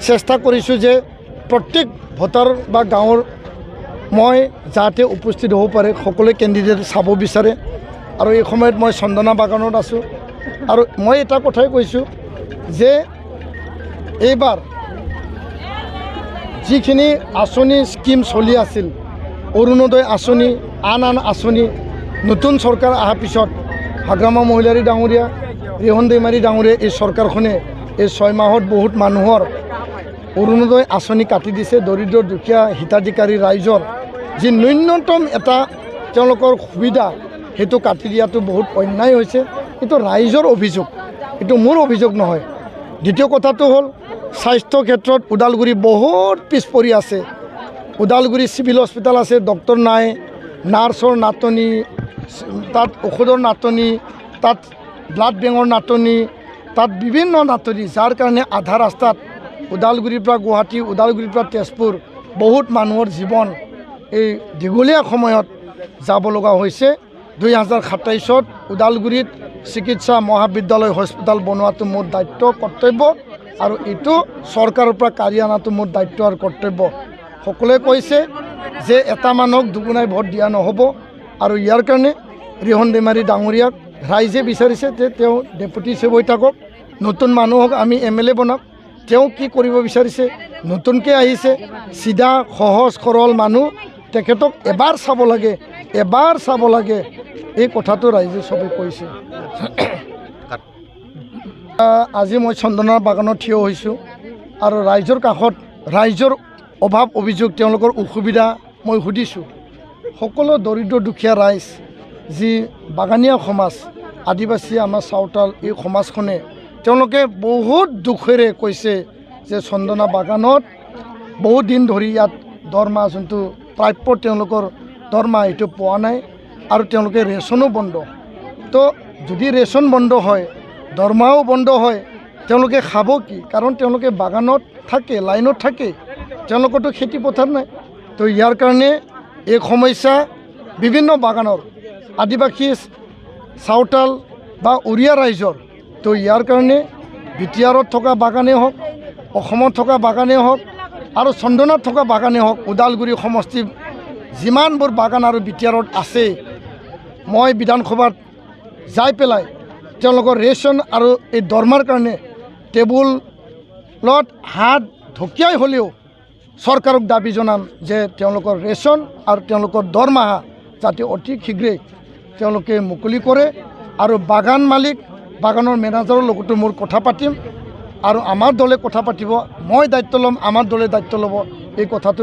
চেষ্টা কৰিছোঁ যে প্ৰত্যেক ভোটাৰ বা গাঁৱৰ মই যাতে উপস্থিত হ'ব পাৰে সকলো কেণ্ডিডেট চাব বিচাৰে আৰু এই সময়ত মই চন্দনা বাগানত আছোঁ আৰু মই এটা কথাই কৈছোঁ যে এইবাৰ যিখিনি আঁচনি স্কিম চলি আছিল অৰুণোদয় আঁচনি আন আঁচনি নতুন চৰকাৰ অহাৰ পিছত হাগ্ৰামা মহিলাৰী ডাঙৰীয়া ৰিহন দৈমাৰী ডাঙৰীয়া এই চৰকাৰখনে এই 6 মাহত বহুত মানুহৰ অৰুণোদয় আঁচনি কাটি দিছে দৰিদ্ৰ দুখীয়া হিতাধিকাৰী ৰাইজৰ যি ন্যূনতম এটা তেওঁলোকৰ সুবিধা সেইটো কাটি দিয়াটো বহুত অন্যায় হৈছে এইটো ৰাইজৰ অভিযোগ এইটো মোৰ অভিযোগ নহয় দ্বিতীয় কথাটো হ'ল স্বাস্থ্য ক্ষেত্ৰত ওদালগুৰি বহুত পিছ পৰি আছে ওদালগুৰি চিভিল হস্পিটেল আছে ডক্টৰ নাই নাৰ্ছৰ নাটনি তাত ঔষধৰ নাটনি তাত ব্লাড বেংকৰ নাটনি তাত বিভিন্ন নাটনি যাৰ কাৰণে আধা ৰাস্তাত ওদালগুৰিৰ পৰা গুৱাহাটী ওদালগুৰিৰ পৰা তেজপুৰ বহুত মানুহৰ জীৱন এই দীঘলীয়া সময়ত যাব লগা হৈছে 2027 ওদালগুৰিত চিকিৎসা মহাবিদ্যালয় হস্পিটেল বনোৱাটো মোৰ দায়িত্ব কৰ্তব্য আৰু এইটো চৰকাৰৰ পৰা কাঢ়ি অনাটো মোৰ দায়িত্ব আৰু কৰ্তব্য সকলোৱে কৈছে যে এটা মানুহক দুগুণাই ভোট দিয়া নহ'ব আৰু ইয়াৰ কাৰণে ৰিহন দৈমাৰী ডাঙৰীয়াক ৰাইজে বিচাৰিছে যে তেওঁ ডেপুটি চিফ হৈ থাকক নতুন মানুহক আমি MLA বনাম তেওঁ কি কৰিব বিচাৰিছে নতুনকৈ আহিছে চিধা সহজ সৰল মানুহ তেখেতক এবাৰ চাব লাগে এই কথাটো ৰাইজে চবে কৈছে আজি মই চন্দনা বাগানত থিয় হৈছোঁ আৰু ৰাইজৰ কাষত ৰাইজৰ অভাৱ অভিযোগ তেওঁলোকৰ অসুবিধা মই সুধিছোঁ সকলো দৰিদ্ৰ দুখীয়া ৰাইজ যি বাগানীয়া সমাজ আদিবাসী আমাৰ চাওতাল এই সমাজখনে তেওঁলোকে বহুত দুখেৰে কৈছে যে চন্দনা বাগানত বহুত দিন ধৰি ইয়াত দৰমহা যোনটো প্ৰাপ্য তেওঁলোকৰ দৰমহা এইটো পোৱা নাই আৰু তেওঁলোকে ৰেচনো বন্ধ তো যদি ৰেচন বন্ধ হয় দৰমহাও বন্ধ হয় তেওঁলোকে খাব কি কাৰণ তেওঁলোকে বাগানত থাকে লাইনত থাকে তেওঁলোকৰতো খেতি পথাৰ নাই তো ইয়াৰ কাৰণে এই সমস্যা বিভিন্ন বাগানৰ আদিবাসী চাওতাল বা উৰিয়া ৰাইজৰ তো ইয়াৰ কাৰণে বিটিআৰত থকা বাগানেই হওক অসমত থকা বাগানেই হওক আৰু চন্দনাত থকা বাগানেই হওক ওদালগুৰি সমষ্টি যিমানবোৰ বাগান আৰু বিটিআৰত আছে মই বিধানসভাত যাই পেলাই তেওঁলোকৰ ৰেচন আৰু এই দৰমহাৰ কাৰণে টেবুলত হাত ঢকিয়াই হ'লেও চৰকাৰক দাবী জনাম যে তেওঁলোকৰ ৰেচন আৰু তেওঁলোকৰ দৰমহা যাতে অতি শীঘ্ৰে তেওঁলোকে মুকলি কৰে আৰু বাগান মালিক বাগানৰ মেনেজাৰৰ লগতো মোৰ কথা পাতিম আৰু আমাৰ দলে কথা পাতিব মই দায়িত্ব ল'ম আমাৰ দলে দায়িত্ব ল'ব এই কথাটো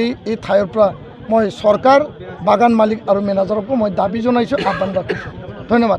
এই ঠাইৰ পৰা মই চৰকাৰ বাগান মালিক আৰু মেনেজাৰকো মই দাবী জনাইছোঁ আহ্বান ৰাখিছোঁ ধন্যবাদ